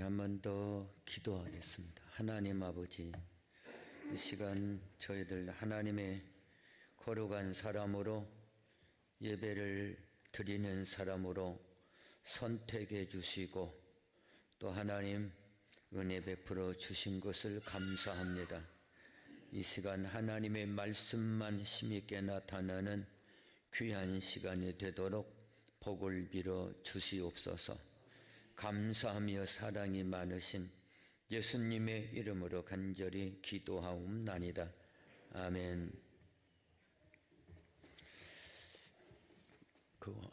한 번 더 기도하겠습니다. 하나님 아버지, 이 시간 저희들 하나님의 거룩한 사람으로 예배를 드리는 사람으로 선택해 주시고 또 하나님 은혜 베풀어 주신 것을 감사합니다. 이 시간 하나님의 말씀만 힘있게 나타나는 귀한 시간이 되도록 복을 빌어 주시옵소서. 감사하며 사랑이 많으신 예수님의 이름으로 간절히 기도하옵나이다. 아멘.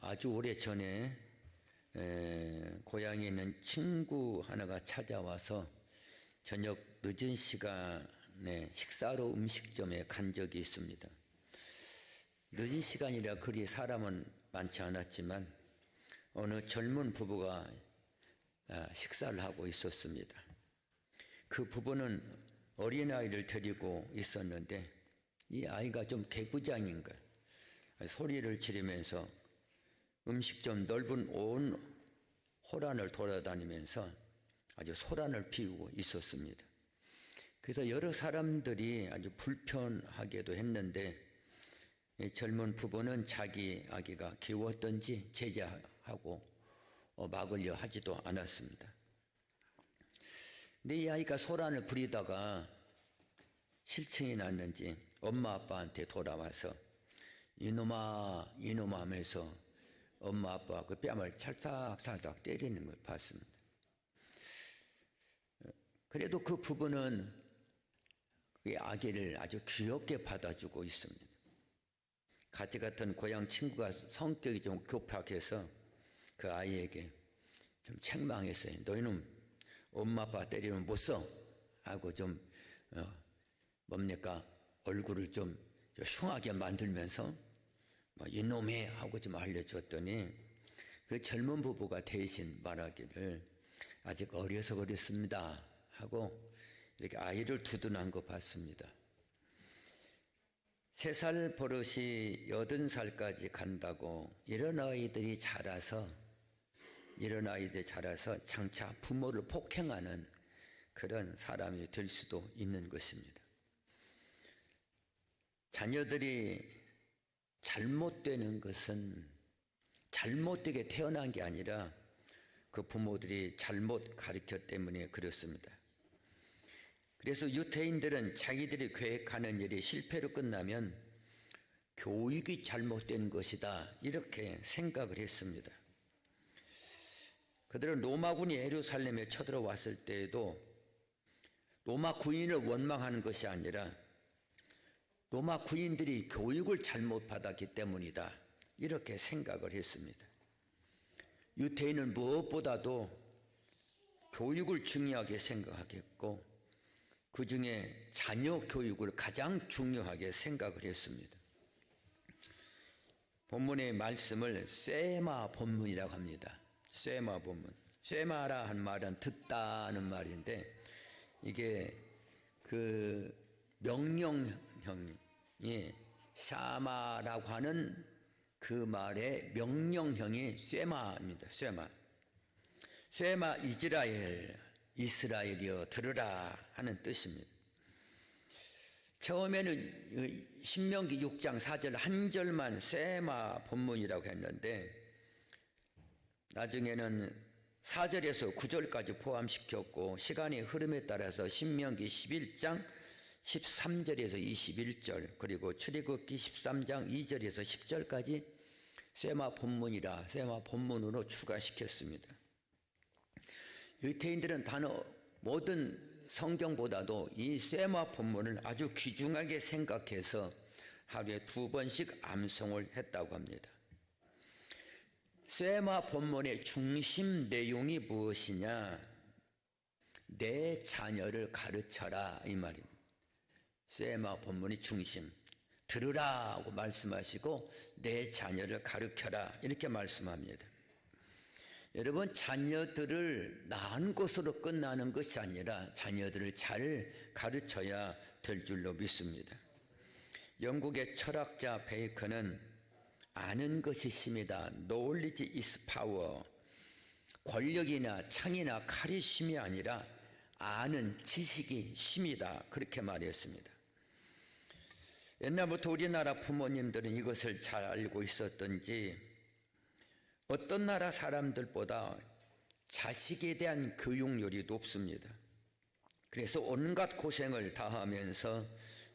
아주 오래 전에 고향에 있는 친구 하나가 찾아와서 저녁 늦은 시간에 식사로 음식점에 간 적이 있습니다. 늦은 시간이라 그리 사람은 많지 않았지만 어느 젊은 부부가 식사를 하고 있었습니다. 그 부부는 어린아이를 데리고 있었는데 이 아이가 좀 개구장인 거예요. 소리를 지르면서 음식점 넓은 온 호란을 돌아다니면서 아주 소란을 피우고 있었습니다. 그래서 여러 사람들이 아주 불편하게도 했는데 젊은 부부는 자기 아기가 귀여웠던지 제지하고 막으려 하지도 않았습니다. 근데 이 아이가 소란을 부리다가 실증이 났는지 엄마 아빠한테 돌아와서 이놈아 이놈아 하면서 엄마 아빠 그 뺨을 찰싹찰싹 때리는 걸 봤습니다. 그래도 그 부부는 그 아기를 아주 귀엽게 받아주고 있습니다. 같이 갔던 고향 친구가 성격이 좀 교팍해서 그 아이에게 좀 책망했어요. 너희는 엄마 아빠 때리면 못 써 하고 좀 뭡니까 얼굴을 좀 흉하게 만들면서 이놈해 하고 좀 알려줬더니 그 젊은 부부가 대신 말하기를 아직 어려서 그렇습니다 하고 이렇게 아이를 두둔한 거 봤습니다. 3살 버릇이 80살까지 간다고 이런 아이들이 자라서 장차 부모를 폭행하는 그런 사람이 될 수도 있는 것입니다. 자녀들이 잘못되는 것은 잘못되게 태어난 게 아니라 그 부모들이 잘못 가르쳤기 때문에 그렇습니다. 그래서 유태인들은 자기들이 계획하는 일이 실패로 끝나면 교육이 잘못된 것이다 이렇게 생각을 했습니다. 그들은 로마군이 예루살렘에 쳐들어왔을 때에도 로마 군인을 원망하는 것이 아니라 로마 군인들이 교육을 잘못 받았기 때문이다 이렇게 생각을 했습니다. 유태인은 무엇보다도 교육을 중요하게 생각했고 그 중에 자녀 교육을 가장 중요하게 생각을 했습니다. 본문의 말씀을 세마 본문이라고 합니다. 세마 본문. 세마라 한 말은 듣다는 말인데 이게 그 명령형이 샤마라고 하는 그 말의 명령형이 쇠마입니다. 쇠마 이스라엘이여 들으라 하는 뜻입니다. 처음에는 신명기 6장 4절 한 절만 쇠마 본문이라고 했는데 나중에는 4절에서 9절까지 포함시켰고 시간의 흐름에 따라서 신명기 11장 13절에서 21절 그리고 출애굽기 13장 2절에서 10절까지 쇠마 본문으로 추가시켰습니다. 유태인들은 모든 성경보다도 이 쇠마 본문을 아주 귀중하게 생각해서 하루에 2번씩 암송을 했다고 합니다. 쇠마 본문의 중심 내용이 무엇이냐? 내 자녀를 가르쳐라 이 말입니다. 쇠마 본문의 중심 들으라고 말씀하시고 내 자녀를 가르쳐라 이렇게 말씀합니다. 여러분 자녀들을 낳은 것으로 끝나는 것이 아니라 자녀들을 잘 가르쳐야 될 줄로 믿습니다. 영국의 철학자 베이컨은 아는 것이 힘이다. Knowledge is power. 권력이나 창이나 칼이 힘이 아니라 아는 지식이 힘이다, 그렇게 말했습니다. 옛날부터 우리나라 부모님들은 이것을 잘 알고 있었던지 어떤 나라 사람들보다 자식에 대한 교육열이 높습니다. 그래서 온갖 고생을 다하면서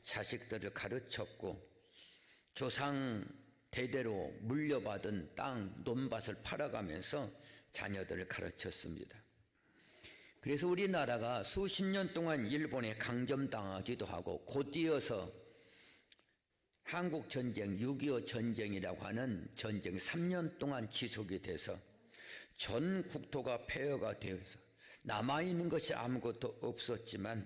자식들을 가르쳤고 조상 대대로 물려받은 땅, 논밭을 팔아가면서 자녀들을 가르쳤습니다. 그래서 우리나라가 수십 년 동안 일본에 강점당하기도 하고 곧이어서 한국전쟁, 6.25 전쟁이라고 하는 전쟁이 3년 동안 지속이 돼서 전 국토가 폐허가 되어서 남아있는 것이 아무것도 없었지만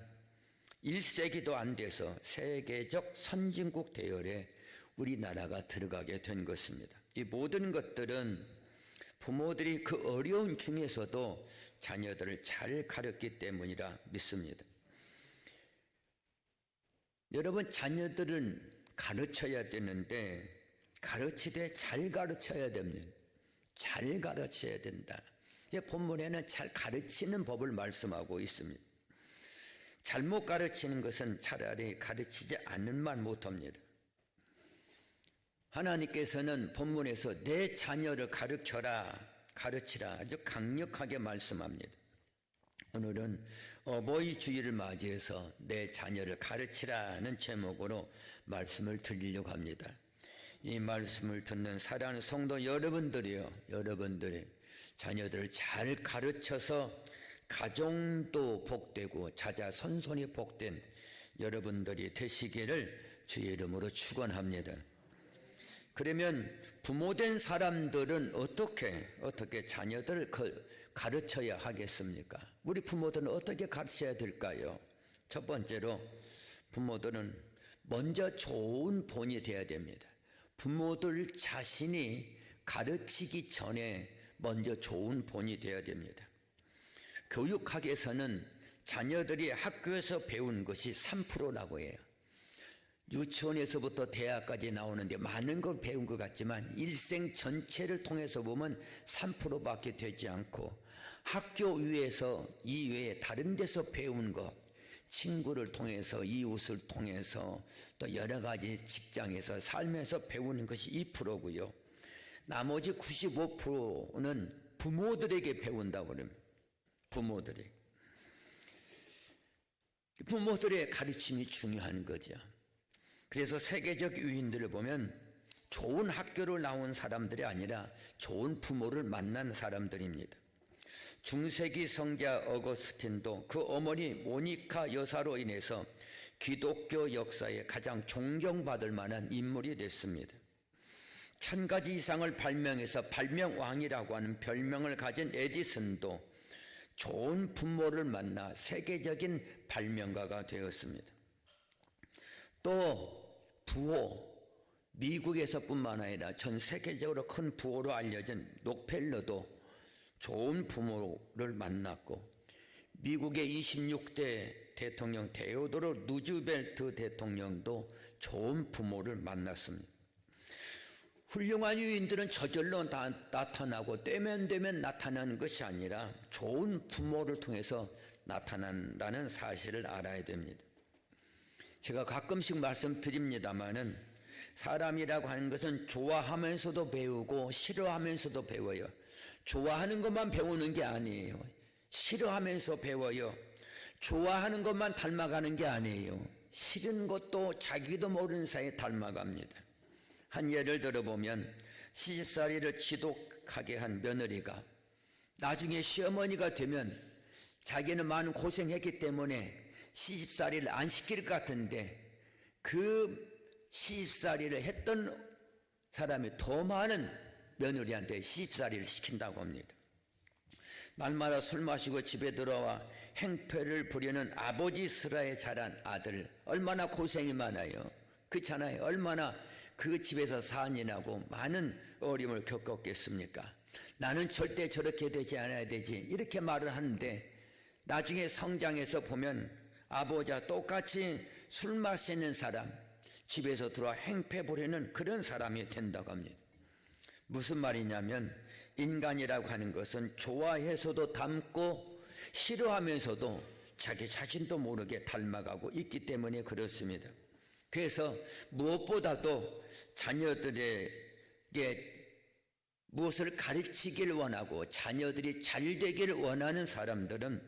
1세기도 안 돼서 세계적 선진국 대열에 우리나라가 들어가게 된 것입니다. 이 모든 것들은 부모들이 그 어려운 중에서도 자녀들을 잘 가르쳤기 때문이라 믿습니다. 여러분, 자녀들은 가르쳐야 되는데 가르치되 잘 가르쳐야 됩니다. 잘 가르쳐야 된다. 본문에는 잘 가르치는 법을 말씀하고 있습니다. 잘못 가르치는 것은 차라리 가르치지 않는 말 못합니다. 하나님께서는 본문에서 내 자녀를 가르치라 아주 강력하게 말씀합니다. 오늘은 어버이 주일을 맞이해서 내 자녀를 가르치라는 제목으로 말씀을 드리려고 합니다. 이 말씀을 듣는 사랑하는 성도 여러분들이 자녀들을 잘 가르쳐서 가정도 복되고 자자손손이 복된 여러분들이 되시기를 주의 이름으로 축원합니다. 그러면 부모된 사람들은 어떻게 자녀들을 가르쳐야 하겠습니까? 우리 부모들은 어떻게 가르쳐야 될까요? 첫 번째로 부모들은 먼저 좋은 본이 되어야 됩니다. 부모들 자신이 가르치기 전에 먼저 좋은 본이 되어야 됩니다. 교육학에서는 자녀들이 학교에서 배운 것이 3%라고 해요. 유치원에서부터 대학까지 나오는데 많은 걸 배운 것 같지만 일생 전체를 통해서 보면 3%밖에 되지 않고 학교 이외에 다른 데서 배운 것, 친구를 통해서, 이웃을 통해서, 또 여러 가지 직장에서 살면서 배우는 것이 2%고요. 나머지 95%는 부모들에게 배운다고 그럽니다. 부모들의 가르침이 중요한 거죠. 그래서 세계적 유인들을 보면 좋은 학교를 나온 사람들이 아니라 좋은 부모를 만난 사람들입니다. 중세기 성자 어거스틴도 그 어머니 모니카 여사로 인해서 기독교 역사에 가장 존경받을 만한 인물이 됐습니다. 1000가지 이상을 발명해서 발명왕이라고 하는 별명을 가진 에디슨도 좋은 부모를 만나 세계적인 발명가가 되었습니다. 또 부호, 미국에서뿐만 아니라 전 세계적으로 큰 부호로 알려진 록펠러도 좋은 부모를 만났고, 미국의 26대 대통령 테오도르 루즈벨트 대통령도 좋은 부모를 만났습니다. 훌륭한 유인들은 저절로 나타나고 때면 되면 나타나는 것이 아니라 좋은 부모를 통해서 나타난다는 사실을 알아야 됩니다. 제가 가끔씩 말씀드립니다마는 사람이라고 하는 것은 좋아하면서도 배우고 싫어하면서도 배워요. 좋아하는 것만 배우는 게 아니에요. 싫어하면서 배워요. 좋아하는 것만 닮아가는 게 아니에요. 싫은 것도 자기도 모르는 사이에 닮아갑니다. 한 예를 들어보면 시집살이를 지독하게 한 며느리가 나중에 시어머니가 되면 자기는 많은 고생했기 때문에 시집살이를 안 시킬 것 같은데 그 시집살이를 했던 사람이 더 많은 며느리한테 시집살이를 시킨다고 합니다. 날마다 술 마시고 집에 들어와 행패를 부리는 아버지 슬하에 자란 아들, 얼마나 고생이 많아요. 그렇잖아요. 얼마나 그 집에서 산인하고 많은 어려움을 겪었겠습니까? 나는 절대 저렇게 되지 않아야 되지, 이렇게 말을 하는데 나중에 성장해서 보면 아버지와 똑같이 술 마시는 사람, 집에서 들어와 행패 부리는 그런 사람이 된다고 합니다. 무슨 말이냐면 인간이라고 하는 것은 좋아해서도 닮고 싫어하면서도 자기 자신도 모르게 닮아가고 있기 때문에 그렇습니다. 그래서 무엇보다도 자녀들에게 무엇을 가르치길 원하고 자녀들이 잘 되기를 원하는 사람들은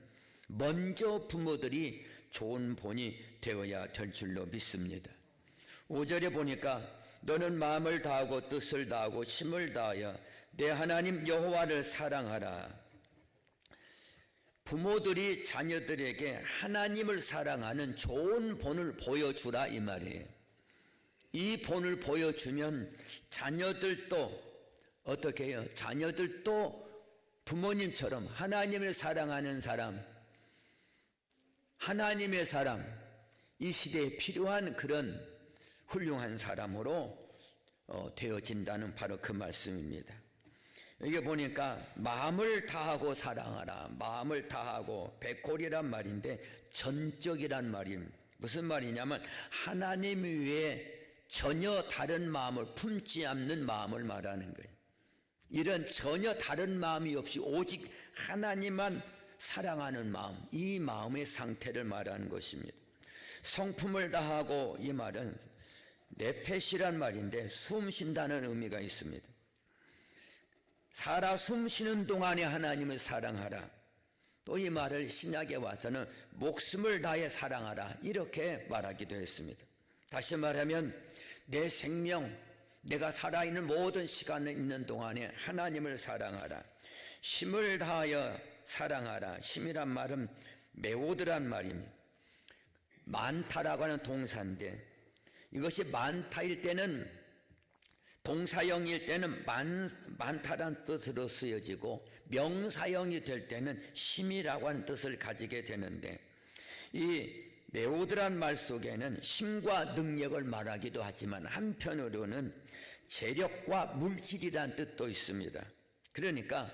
먼저 부모들이 좋은 본이 되어야 될 줄로 믿습니다. 5절에 보니까 너는 마음을 다하고 뜻을 다하고 힘을 다하여 내 하나님 여호와를 사랑하라. 부모들이 자녀들에게 하나님을 사랑하는 좋은 본을 보여주라 이 말이에요. 이 본을 보여주면 자녀들도 어떻게 해요? 자녀들도 부모님처럼 하나님을 사랑하는 사람, 하나님의 사람, 이 시대에 필요한 그런 훌륭한 사람으로 되어진다는 바로 그 말씀입니다. 여기 보니까 마음을 다하고 사랑하라. 마음을 다하고 백골이란 말인데 전적이란 말입니다. 무슨 말이냐면 하나님 외에 전혀 다른 마음을 품지 않는 마음을 말하는 거예요. 이런 전혀 다른 마음이 없이 오직 하나님만 사랑하는 마음, 이 마음의 상태를 말하는 것입니다. 성품을 다하고 이 말은 네페시란 말인데 숨 쉰다는 의미가 있습니다. 살아 숨 쉬는 동안에 하나님을 사랑하라. 또 이 말을 신약에 와서는 목숨을 다해 사랑하라 이렇게 말하기도 했습니다. 다시 말하면 내 생명, 내가 살아있는 모든 시간에 있는 동안에 하나님을 사랑하라. 힘을 다하여 사랑하라. 힘이란 말은 메오드란 말입니다. 많다라고 하는 동사인데 이것이 많다일 때는 동사형일 때는 많다라는 뜻으로 쓰여지고 명사형이 될 때는 힘이라고 하는 뜻을 가지게 되는데 이 메오드란 말 속에는 힘과 능력을 말하기도 하지만 한편으로는 재력과 물질이란 뜻도 있습니다. 그러니까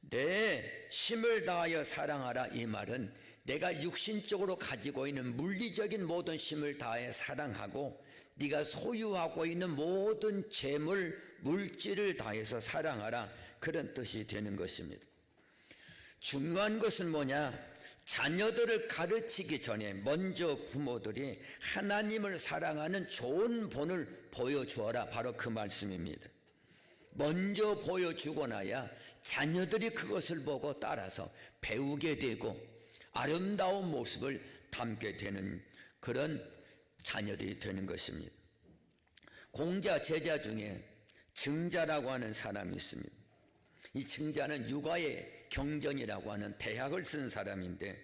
내 힘을 다하여 사랑하라 이 말은 내가 육신적으로 가지고 있는 물리적인 모든 힘을 다해 사랑하고 네가 소유하고 있는 모든 재물, 물질을 다해서 사랑하라 그런 뜻이 되는 것입니다. 중요한 것은 뭐냐? 자녀들을 가르치기 전에 먼저 부모들이 하나님을 사랑하는 좋은 본을 보여주어라 바로 그 말씀입니다. 먼저 보여주고 나야 자녀들이 그것을 보고 따라서 배우게 되고 아름다운 모습을 담게 되는 그런 자녀들이 되는 것입니다. 공자, 제자 중에 증자라고 하는 사람이 있습니다. 이 증자는 육아의 경전이라고 하는 대학을 쓴 사람인데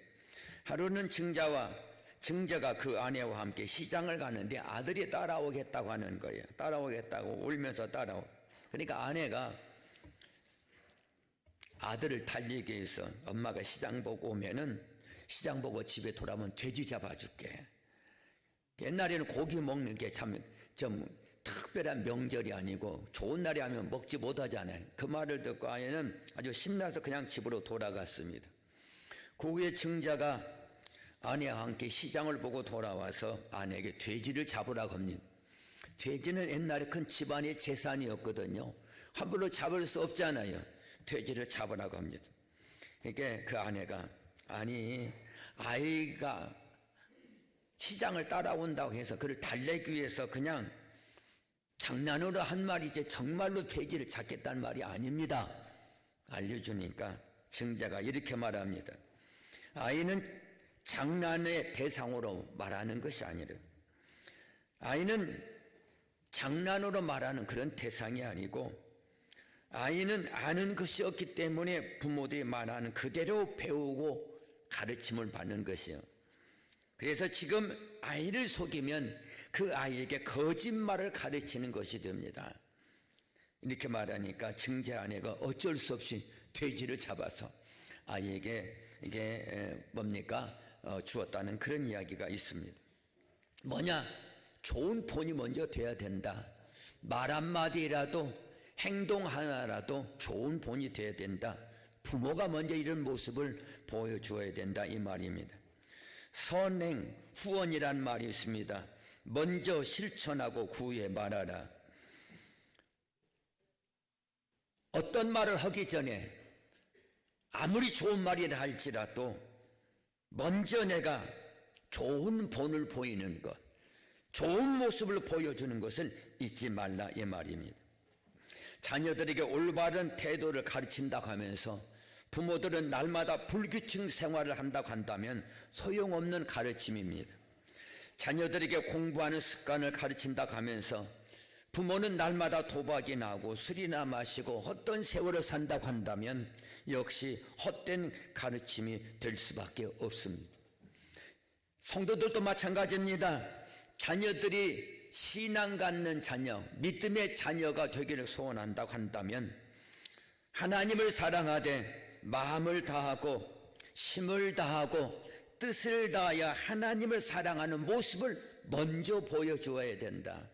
하루는 증자가 그 아내와 함께 시장을 가는데 아들이 따라오겠다고 하는 거예요. 따라오겠다고 울면서 따라오. 그러니까 아내가 아들을 달리기 위해서 엄마가 시장 보고 오면은 시장 보고 집에 돌아오면 돼지 잡아줄게. 옛날에는 고기 먹는 게 참 좀 특별한 명절이 아니고 좋은 날이 하면 먹지 못하잖아요. 그 말을 듣고 아내는 아주 신나서 그냥 집으로 돌아갔습니다. 그 후에 증자가 아내와 함께 시장을 보고 돌아와서 아내에게 돼지를 잡으라고 합니다. 돼지는 옛날에 큰 집안의 재산이었거든요. 함부로 잡을 수 없잖아요. 돼지를 잡으라고 합니다. 그러니까 그 아내가 아니 아이가 시장을 따라온다고 해서 그를 달래기 위해서 그냥 장난으로 한 말이지 정말로 돼지를 잡겠다는 말이 아닙니다. 알려주니까 증자가 이렇게 말합니다. 아이는 장난의 대상으로 말하는 것이 아니라 아이는 장난으로 말하는 그런 대상이 아니고 아이는 아는 것이 없기 때문에 부모들이 말하는 그대로 배우고 가르침을 받는 것이요. 그래서 지금 아이를 속이면 그 아이에게 거짓말을 가르치는 것이 됩니다. 이렇게 말하니까 증자 아내가 어쩔 수 없이 돼지를 잡아서 아이에게 이게 뭡니까? 주었다는 그런 이야기가 있습니다. 뭐냐? 좋은 본이 먼저 돼야 된다. 말 한마디라도 행동 하나라도 좋은 본이 돼야 된다. 부모가 먼저 이런 모습을 보여주어야 된다 이 말입니다. 선행, 후원이란 말이 있습니다. 먼저 실천하고 그 후에 말하라. 어떤 말을 하기 전에 아무리 좋은 말이라 할지라도 먼저 내가 좋은 본을 보이는 것, 좋은 모습을 보여주는 것을 잊지 말라 이 말입니다. 자녀들에게 올바른 태도를 가르친다고 하면서 부모들은 날마다 불규칙 생활을 한다고 한다면 소용없는 가르침입니다. 자녀들에게 공부하는 습관을 가르친다고 하면서 부모는 날마다 도박이나 하고 술이나 마시고 헛된 세월을 산다고 한다면 역시 헛된 가르침이 될 수밖에 없습니다. 성도들도 마찬가지입니다. 자녀들이 신앙 갖는 자녀, 믿음의 자녀가 되기를 소원한다고 한다면 하나님을 사랑하되 마음을 다하고 힘을 다하고 뜻을 다하여 하나님을 사랑하는 모습을 먼저 보여주어야 된다.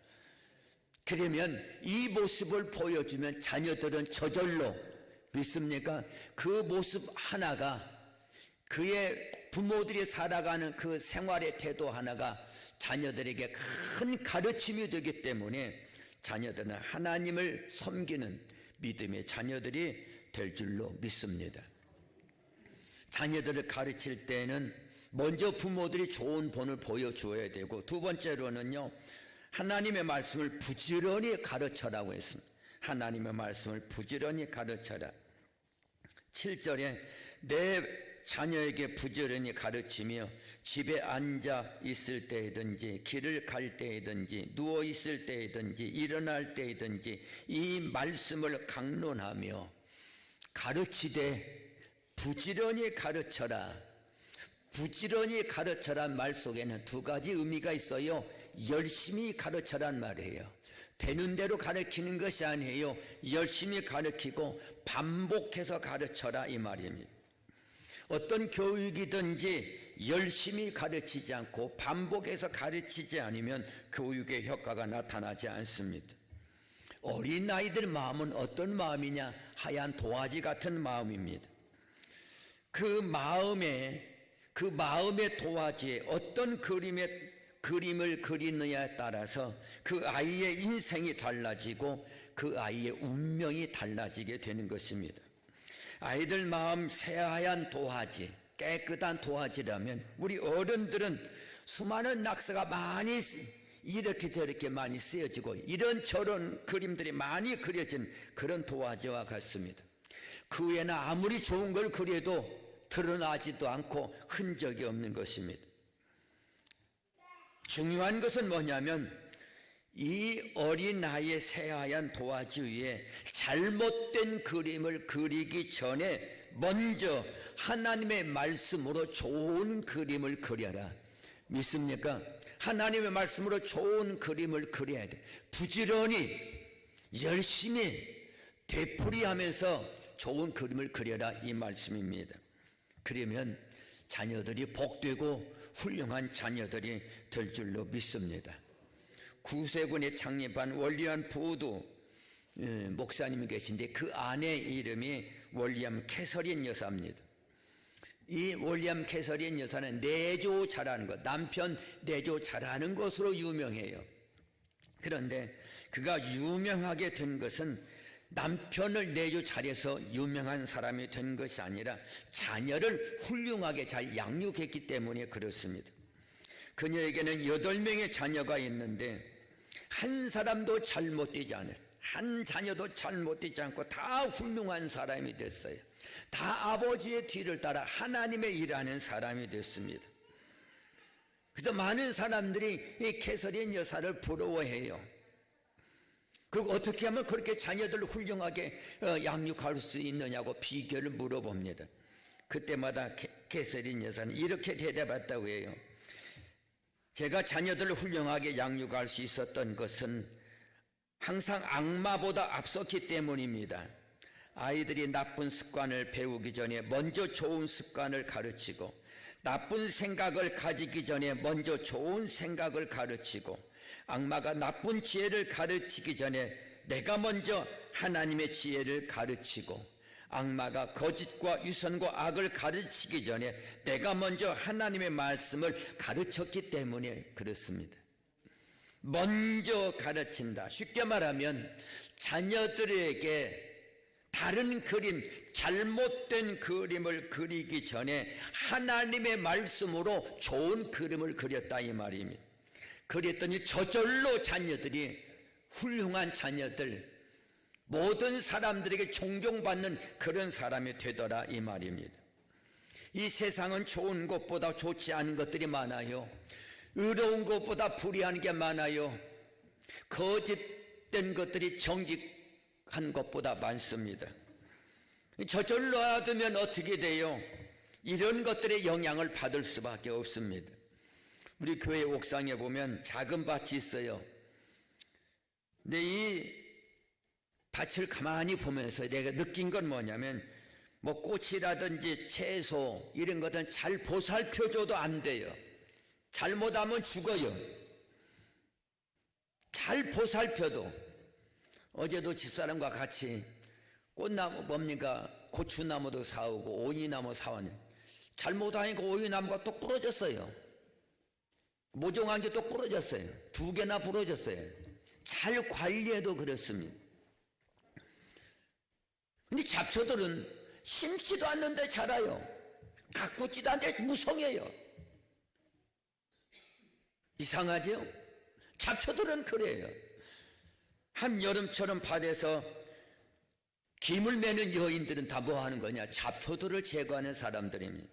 그러면 이 모습을 보여주면 자녀들은 저절로, 믿습니까? 그 모습 하나가, 그의 부모들이 살아가는 그 생활의 태도 하나가 자녀들에게 큰 가르침이 되기 때문에 자녀들은 하나님을 섬기는 믿음의 자녀들이 될 줄로 믿습니다. 자녀들을 가르칠 때는 먼저 부모들이 좋은 본을 보여주어야 되고, 두 번째로는요, 하나님의 말씀을 부지런히 가르쳐라고 했습니다. 하나님의 말씀을 부지런히 가르쳐라. 7절에 내 자녀에게 부지런히 가르치며 집에 앉아 있을 때이든지 길을 갈 때이든지 누워 있을 때이든지 일어날 때이든지 이 말씀을 강론하며 가르치되 부지런히 가르쳐라. 부지런히 가르쳐란 말 속에는 두 가지 의미가 있어요. 열심히 가르쳐란 말이에요. 되는 대로 가르치는 것이 아니에요. 열심히 가르치고 반복해서 가르쳐라 이 말입니다. 어떤 교육이든지 열심히 가르치지 않고 반복해서 가르치지 않으면 교육의 효과가 나타나지 않습니다. 어린아이들 마음은 어떤 마음이냐? 하얀 도화지 같은 마음입니다. 그 마음의 도화지에 어떤 그림을 그리느냐에 따라서 그 아이의 인생이 달라지고 그 아이의 운명이 달라지게 되는 것입니다. 아이들 마음 새하얀 도화지, 깨끗한 도화지라면 우리 어른들은 수많은 낙서가 많이 이렇게 저렇게 많이 쓰여지고 이런저런 그림들이 많이 그려진 그런 도화지와 같습니다. 그 외에는 아무리 좋은 걸 그려도 드러나지도 않고 흔적이 없는 것입니다. 중요한 것은 뭐냐면 이 어린아이의 새하얀 도화지 위에 잘못된 그림을 그리기 전에 먼저 하나님의 말씀으로 좋은 그림을 그려라. 믿습니까? 하나님의 말씀으로 좋은 그림을 그려야 돼. 부지런히 열심히 되풀이하면서 좋은 그림을 그려라 이 말씀입니다. 그러면 자녀들이 복되고 훌륭한 자녀들이 될 줄로 믿습니다. 구세군에 창립한 월리안 푸드 목사님이 계신데 그 아내 이름이 월리엄 캐서린 여사입니다. 이 월리엄 캐서린 여사는 내조 잘하는 것, 남편 내조 잘하는 것으로 유명해요. 그런데 그가 유명하게 된 것은 남편을 내조 잘해서 유명한 사람이 된 것이 아니라 자녀를 훌륭하게 잘 양육했기 때문에 그렇습니다. 그녀에게는 8명의 자녀가 있는데 한 사람도 잘못되지 않았어요. 한 자녀도 잘못되지 않고 다 훌륭한 사람이 됐어요. 다 아버지의 뒤를 따라 하나님의 일하는 사람이 됐습니다. 그래서 많은 사람들이 이 캐서린 여사를 부러워해요. 그리고 어떻게 하면 그렇게 자녀들을 훌륭하게 양육할 수 있느냐고 비결을 물어봅니다. 그때마다 캐서린 여사는 이렇게 대답했다고 해요. 제가 자녀들을 훌륭하게 양육할 수 있었던 것은 항상 악마보다 앞섰기 때문입니다. 아이들이 나쁜 습관을 배우기 전에 먼저 좋은 습관을 가르치고, 나쁜 생각을 가지기 전에 먼저 좋은 생각을 가르치고, 악마가 나쁜 지혜를 가르치기 전에 내가 먼저 하나님의 지혜를 가르치고, 악마가 거짓과 유선과 악을 가르치기 전에 내가 먼저 하나님의 말씀을 가르쳤기 때문에 그렇습니다. 먼저 가르친다. 쉽게 말하면 자녀들에게 다른 그림, 잘못된 그림을 그리기 전에 하나님의 말씀으로 좋은 그림을 그렸다 이 말입니다. 그랬더니 저절로 자녀들이, 훌륭한 자녀들, 모든 사람들에게 존경받는 그런 사람이 되더라 이 말입니다. 이 세상은 좋은 것보다 좋지 않은 것들이 많아요. 의로운 것보다 불의한 게 많아요. 거짓된 것들이 정직한 것보다 많습니다. 저절로 놔두면 어떻게 돼요? 이런 것들의 영향을 받을 수밖에 없습니다. 우리 교회 옥상에 보면 작은 밭이 있어요. 근데 이 밭을 가만히 보면서 내가 느낀 건 뭐냐면, 뭐 꽃이라든지 채소 이런 것은 잘 보살펴줘도 안 돼요. 잘못하면 죽어요. 잘 보살펴도. 어제도 집사람과 같이 꽃나무 뭡니까? 고추나무도 사오고 오이나무 사왔네. 잘못하니까 오이나무가 또 부러졌어요. 모종한 게 또 부러졌어요. 2개나 부러졌어요. 잘 관리해도 그렇습니다. 근데 잡초들은 심지도 않는데 자라요. 가꾸지도 않는데 무성해요. 이상하죠? 잡초들은 그래요. 한여름처럼 밭에서 김을 매는 여인들은 다 뭐 하는 거냐? 잡초들을 제거하는 사람들입니다.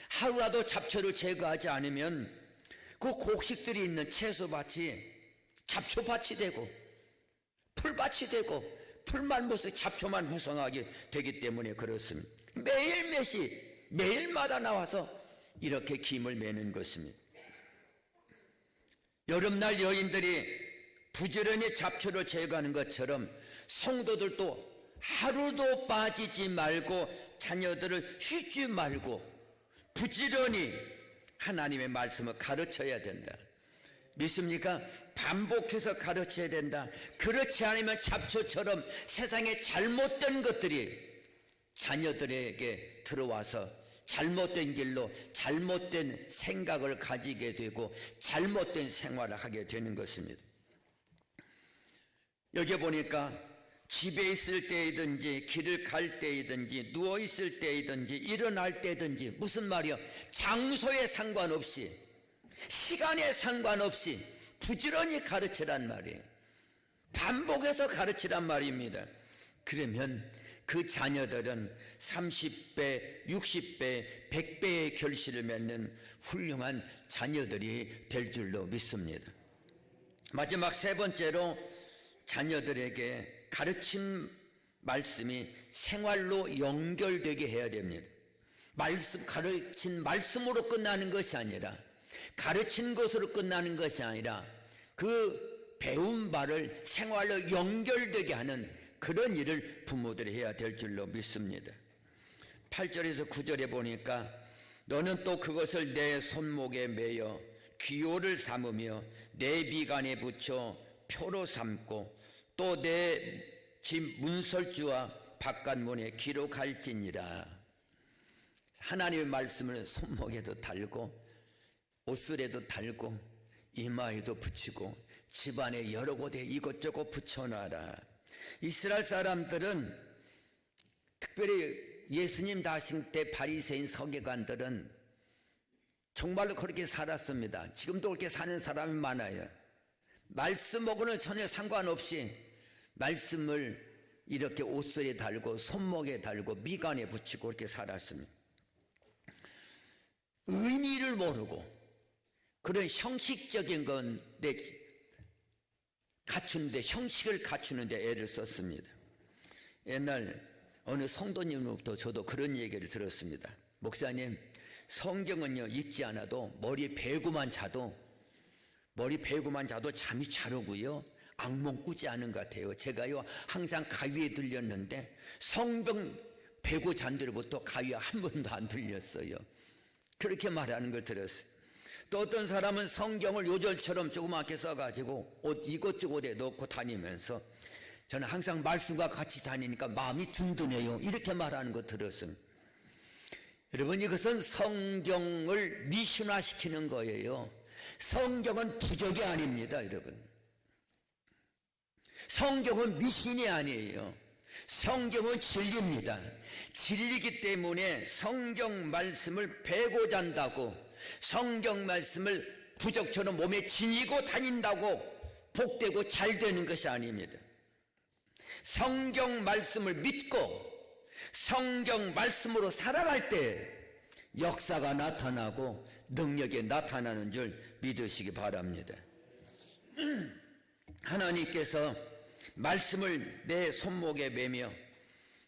하루라도 잡초를 제거하지 않으면 그 곡식들이 있는 채소밭이 잡초밭이 되고 풀밭이 되고, 풀만 무성, 잡초만 무성하게 되기 때문에 그렇습니다. 매일마다 나와서 이렇게 김을 매는 것입니다. 여름날 여인들이 부지런히 잡초를 제거하는 것처럼 성도들도 하루도 빠지지 말고 자녀들을 쉬지 말고 부지런히 하나님의 말씀을 가르쳐야 된다. 믿습니까? 반복해서 가르쳐야 된다. 그렇지 않으면 잡초처럼 세상에 잘못된 것들이 자녀들에게 들어와서 잘못된 길로 잘못된 생각을 가지게 되고 잘못된 생활을 하게 되는 것입니다. 여기 보니까 집에 있을 때이든지 길을 갈 때이든지 누워있을 때이든지 일어날 때든지, 무슨 말이요? 장소에 상관없이 시간에 상관없이 부지런히 가르치란 말이에요. 반복해서 가르치란 말입니다. 그러면 그 자녀들은 30배, 60배, 100배의 결실을 맺는 훌륭한 자녀들이 될 줄로 믿습니다. 마지막 3번째로 자녀들에게 가르친 말씀이 생활로 연결되게 해야 됩니다. 가르친 말씀으로 끝나는 것이 아니라, 가르친 것으로 끝나는 것이 아니라 그 배운 바를 생활로 연결되게 하는 그런 일을 부모들이 해야 될 줄로 믿습니다. 8절에서 9절에 보니까 너는 또 그것을 내 손목에 매여 기호를 삼으며 내 비간에 붙여 표로 삼고 또 내 집 문설주와 바깥문에 기록할지니라. 하나님의 말씀을 손목에도 달고 옷슬에도 달고 이마에도 붙이고 집안에 여러 곳에 이것저것 붙여놔라. 이스라엘 사람들은, 특별히 예수님 다신 때 바리새인 서기관들은 정말로 그렇게 살았습니다. 지금도 그렇게 사는 사람이 많아요. 말씀하고는 전혀 상관없이 말씀을 이렇게 옷슬에 달고 손목에 달고 미간에 붙이고 그렇게 살았습니다. 의미를 모르고 그런 형식적인 건데 갖추는데, 형식을 갖추는데 애를 썼습니다. 옛날 어느 성도님으로부터 저도 그런 얘기를 들었습니다. 목사님, 성경은요 읽지 않아도 머리 베고만 자도 잠이 잘 오고요, 악몽 꾸지 않은 것 같아요. 제가요 항상 가위에 들렸는데 성경 베고 잔 뒤로부터 가위 한 번도 안 들렸어요. 그렇게 말하는 걸 들었어요. 또 어떤 사람은 성경을 요절처럼 조그맣게 써가지고 옷 이것저것에 넣고 다니면서 저는 항상 말씀과 같이 다니니까 마음이 든든해요, 이렇게 말하는 거 들었습니다. 여러분, 이것은 성경을 미신화시키는 거예요. 성경은 부적이 아닙니다. 여러분, 성경은 미신이 아니에요. 성경은 진리입니다. 진리이기 때문에 성경 말씀을 베고자 한다고, 성경 말씀을 부적처럼 몸에 지니고 다닌다고 복되고 잘 되는 것이 아닙니다. 성경 말씀을 믿고 성경 말씀으로 살아갈 때 역사가 나타나고 능력이 나타나는 줄 믿으시기 바랍니다. 하나님께서 말씀을 내 손목에 매며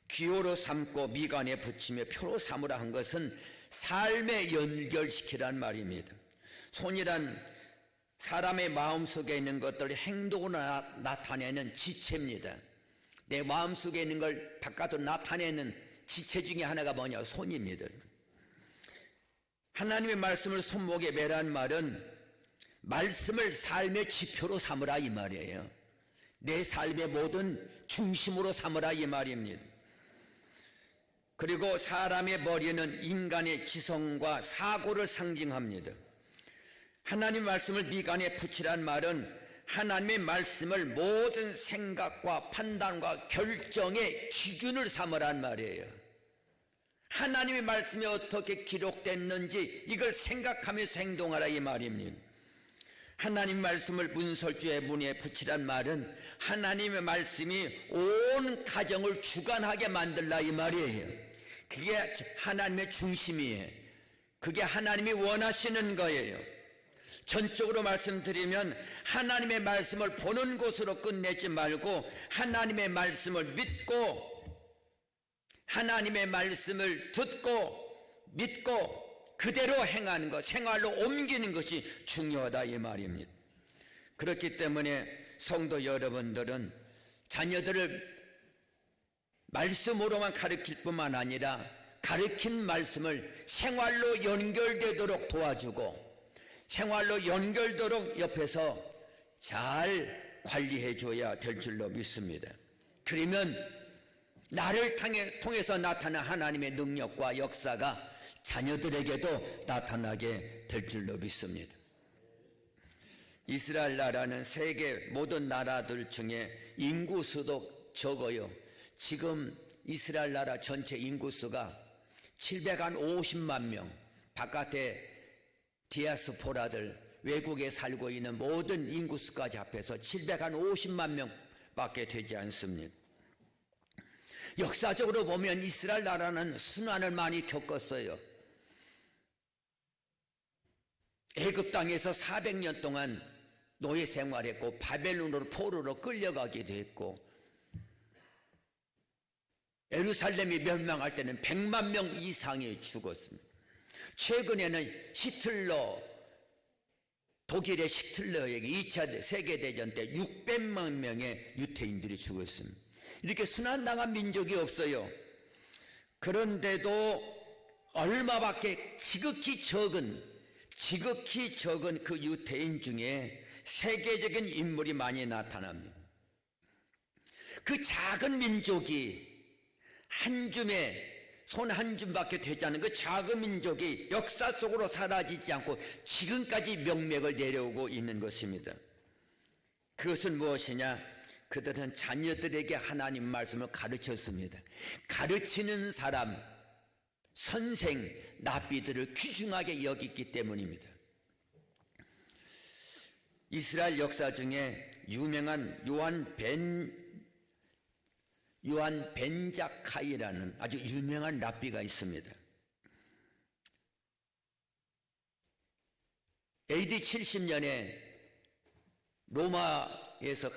기호로 삼고 미간에 붙이며 표로 삼으라 한 것은 삶에 연결시키란 말입니다. 손이란 사람의 마음속에 있는 것들을 행동으로 나타내는 지체입니다. 내 마음속에 있는 걸 바깥으로 나타내는 지체 중에 하나가 뭐냐? 손입니다. 하나님의 말씀을 손목에 매란 말은 말씀을 삶의 지표로 삼으라 이 말이에요. 내 삶의 모든 중심으로 삼으라 이 말입니다. 그리고 사람의 머리는 인간의 지성과 사고를 상징합니다. 하나님 말씀을 미간에 붙이란 말은 하나님의 말씀을 모든 생각과 판단과 결정의 기준을 삼으란 말이에요. 하나님의 말씀이 어떻게 기록됐는지 이걸 생각하면서 행동하라 이 말입니다. 하나님 말씀을 문설주의 문에 붙이란 말은 하나님의 말씀이 온 가정을 주관하게 만들라 이 말이에요. 그게 하나님의 중심이에요. 그게 하나님이 원하시는 거예요. 전적으로 말씀드리면 하나님의 말씀을 보는 것으로 끝내지 말고 하나님의 말씀을 믿고 하나님의 말씀을 듣고 믿고 그대로 행하는 것, 생활로 옮기는 것이 중요하다 이 말입니다. 그렇기 때문에 성도 여러분들은 자녀들을 말씀으로만 가르칠 뿐만 아니라 가르친 말씀을 생활로 연결되도록 도와주고 생활로 연결되도록 옆에서 잘 관리해 줘야 될 줄로 믿습니다. 그러면 나를 통해서 나타난 하나님의 능력과 역사가 자녀들에게도 나타나게 될 줄로 믿습니다. 이스라엘 나라는 세계 모든 나라들 중에 인구수도 적어요. 지금 이스라엘 나라 전체 인구수가 750만 명, 바깥에 디아스포라들 외국에 살고 있는 모든 인구수까지 합해서 750만 명밖에 되지 않습니다. 역사적으로 보면 이스라엘 나라는 순환을 많이 겪었어요. 애굽 땅에서 400년 동안 노예 생활했고 바벨론으로 포로로 끌려가기도 했고 예루살렘이 멸망할 때는 100만 명 이상이 죽었습니다. 최근에는 독일의 히틀러에게 2차 세계대전 때 600만 명의 유태인들이 죽었습니다. 이렇게 순환당한 민족이 없어요. 그런데도 얼마밖에 지극히 적은 그 유태인 중에 세계적인 인물이 많이 나타납니다. 그 작은 민족이 한 줌에 손 한 줌밖에 되지 않은 그 작은 민족이 역사 속으로 사라지지 않고 지금까지 명맥을 내려오고 있는 것입니다. 그것은 무엇이냐? 그들은 자녀들에게 하나님 말씀을 가르쳤습니다. 가르치는 사람, 선생, 랍비들을 귀중하게 여겼기 때문입니다. 이스라엘 역사 중에 유명한 요한 벤자카이라는 아주 유명한 랍비가 있습니다. AD 70년에 로마에서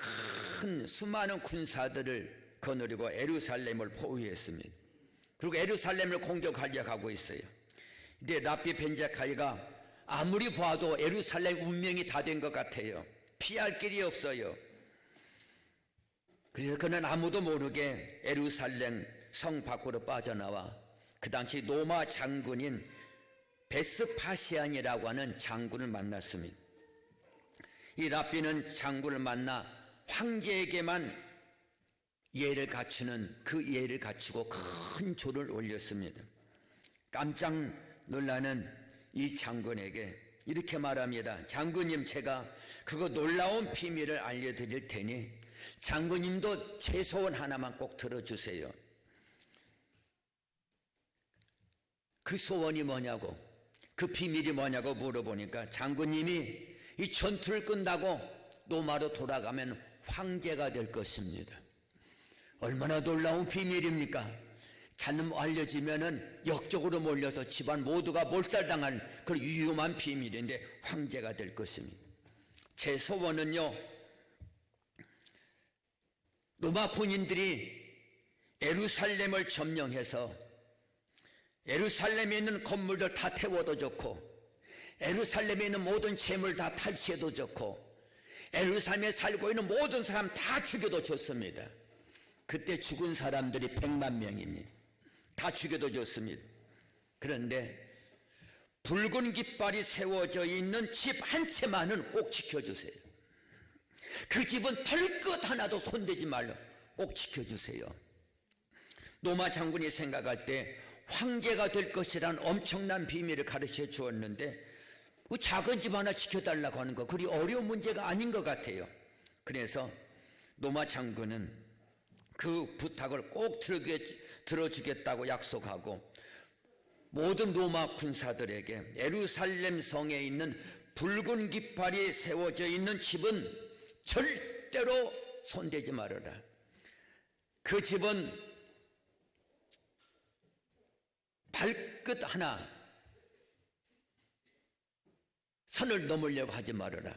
큰 수많은 군사들을 거느리고 예루살렘을 포위했습니다. 그리고 예루살렘을 공격하려고 하고 있어요. 근데 랍비 벤자카이가 아무리 봐도 예루살렘 운명이 다 된 것 같아요. 피할 길이 없어요. 그래서 그는 아무도 모르게 예루살렘 성 밖으로 빠져나와 그 당시 로마 장군인 베스파시안이라고 하는 장군을 만났습니다. 이 랍비는 장군을 만나 황제에게만 예를 갖추는 그 예를 갖추고 큰 조를 올렸습니다. 깜짝 놀라는 이 장군에게 이렇게 말합니다. 장군님, 제가 그거 놀라운 비밀을 알려드릴 테니 장군님도 제 소원 하나만 꼭 들어주세요. 그 소원이 뭐냐고, 그 비밀이 뭐냐고 물어보니까 장군님이 이 전투를 끝나고 로마로 돌아가면 황제가 될 것입니다. 얼마나 놀라운 비밀입니까? 잘못 알려지면은 역적으로 몰려서 집안 모두가 몰살당한 그런 위험한 비밀인데 황제가 될 것입니다. 제 소원은요, 로마 군인들이 예루살렘을 점령해서 예루살렘에 있는 건물들 다 태워도 좋고, 예루살렘에 있는 모든 재물 다 탈취해도 좋고, 예루살렘에 살고 있는 모든 사람 다 죽여도 좋습니다. 그때 죽은 사람들이 100만 명입니다. 다 죽여도 좋습니다. 그런데 붉은 깃발이 세워져 있는 집 한 채만은 꼭 지켜주세요. 그 집은 털끝 하나도 손대지 말고 꼭 지켜주세요. 로마 장군이 생각할 때 황제가 될 것이란 엄청난 비밀을 가르쳐 주었는데 그 작은 집 하나 지켜달라고 하는 거 그리 어려운 문제가 아닌 것 같아요. 그래서 로마 장군은 그 부탁을 꼭 들어주겠다고 약속하고 모든 로마 군사들에게 예루살렘 성에 있는 붉은 깃발이 세워져 있는 집은 절대로 손대지 말아라. 그 집은 발끝 하나 선을 넘으려고 하지 말아라.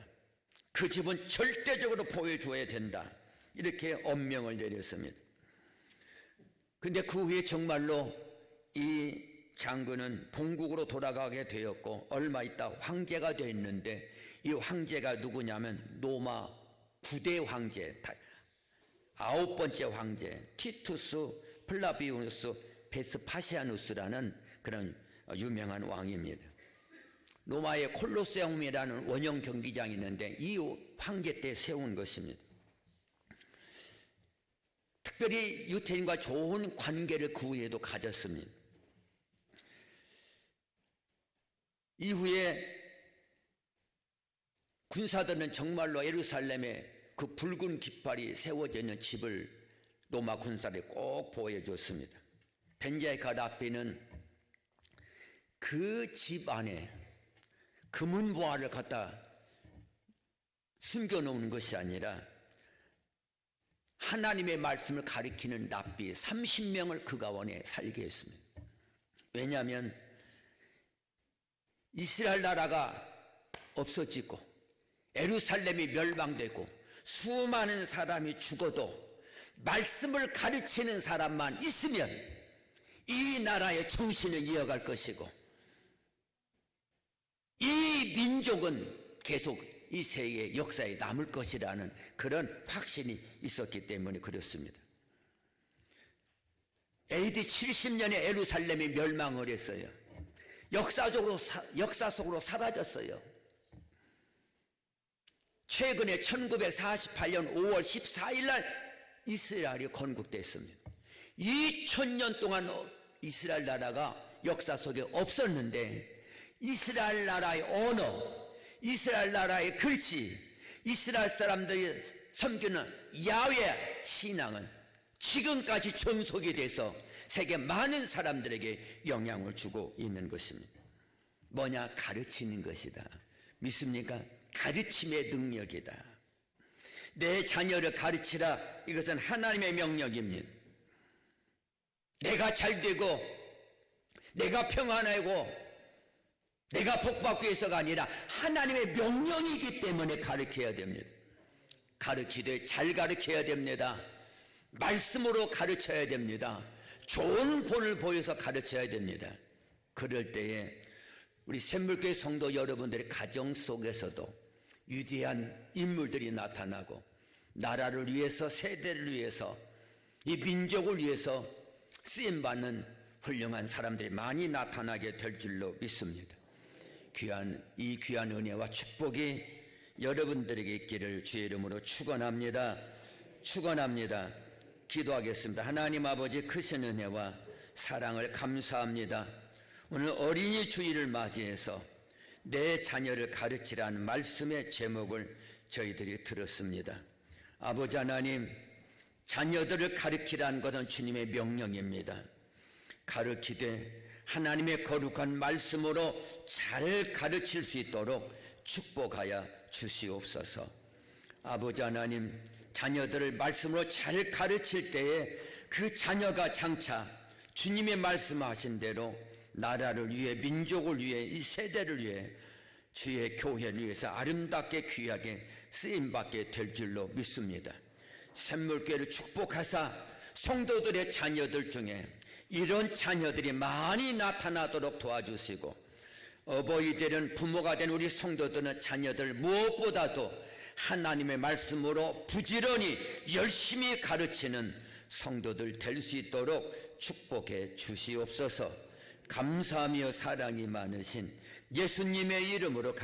그 집은 절대적으로 보여줘야 된다. 이렇게 엄명을 내렸습니다. 근데 그 후에 정말로 이 장군은 본국으로 돌아가게 되었고 얼마 있다 황제가 됐는데 이 황제가 누구냐면 로마 9대 황제 9번째 황제 티투스 플라비우스 베스파시아누스라는 그런 유명한 왕입니다. 로마의 콜로세움이라는 원형 경기장이 있는데 이 황제 때 세운 것입니다. 특별히 유태인과 좋은 관계를 그 후에도 가졌습니다. 이후에 군사들은 정말로 예루살렘에 그 붉은 깃발이 세워져 있는 집을 로마 군사들이 꼭 보여줬습니다. 벤자의 가다피는 그 집 안에 금은보화를 갖다 숨겨놓은 것이 아니라 하나님의 말씀을 가리키는 랍비 30명을 그 가원에 살게 했습니다. 왜냐하면 이스라엘 나라가 없어지고 예루살렘이 멸망되고 수많은 사람이 죽어도 말씀을 가르치는 사람만 있으면 이 나라의 정신을 이어갈 것이고 이 민족은 계속 이 세계 역사에 남을 것이라는 그런 확신이 있었기 때문에 그렇습니다. AD 70년에 예루살렘이 멸망을 했어요. 역사 속으로 사라졌어요. 최근에 1948년 5월 14일 날 이스라엘이 건국됐습니다. 2000년 동안 이스라엘 나라가 역사 속에 없었는데 이스라엘 나라의 언어, 이스라엘 나라의 글씨, 이스라엘 사람들이 섬기는 야훼 신앙은 지금까지 존속이 돼서 세계 많은 사람들에게 영향을 주고 있는 것입니다. 뭐냐? 가르치는 것이다. 믿습니까? 가르침의 능력이다. 내 자녀를 가르치라. 이것은 하나님의 명령입니다. 내가 잘되고 내가 평안하고 내가 복받기 위해서가 아니라 하나님의 명령이기 때문에 가르쳐야 됩니다. 가르치되 잘 가르쳐야 됩니다. 말씀으로 가르쳐야 됩니다. 좋은 본을 보여서 가르쳐야 됩니다. 그럴 때에 우리 샘물교회 성도 여러분들의 가정 속에서도 위대한 인물들이 나타나고 나라를 위해서 세대를 위해서 이 민족을 위해서 쓰임받는 훌륭한 사람들이 많이 나타나게 될 줄로 믿습니다. 이 귀한 은혜와 축복이 여러분들에게 있기를 주의 이름으로 축원합니다. 축원합니다. 기도하겠습니다. 하나님 아버지 크신 은혜와 사랑을 감사합니다. 오늘 어린이 주일을 맞이해서 내 자녀를 가르치라는 말씀의 제목을 저희들이 들었습니다. 아버지 하나님, 자녀들을 가르치라는 것은 주님의 명령입니다. 가르치되 하나님의 거룩한 말씀으로 잘 가르칠 수 있도록 축복하여 주시옵소서. 아버지 하나님, 자녀들을 말씀으로 잘 가르칠 때에 그 자녀가 장차 주님의 말씀하신 대로 나라를 위해, 민족을 위해, 이 세대를 위해, 주의 교회를 위해서 아름답게 귀하게 쓰임받게 될 줄로 믿습니다. 샘물교회를 축복하사 성도들의 자녀들 중에 이런 자녀들이 많이 나타나도록 도와주시고, 어버이 되는 부모가 된 우리 성도들은 자녀들 무엇보다도 하나님의 말씀으로 부지런히 열심히 가르치는 성도들 될 수 있도록 축복해 주시옵소서. 감사하며 사랑이 많으신 예수님의 이름으로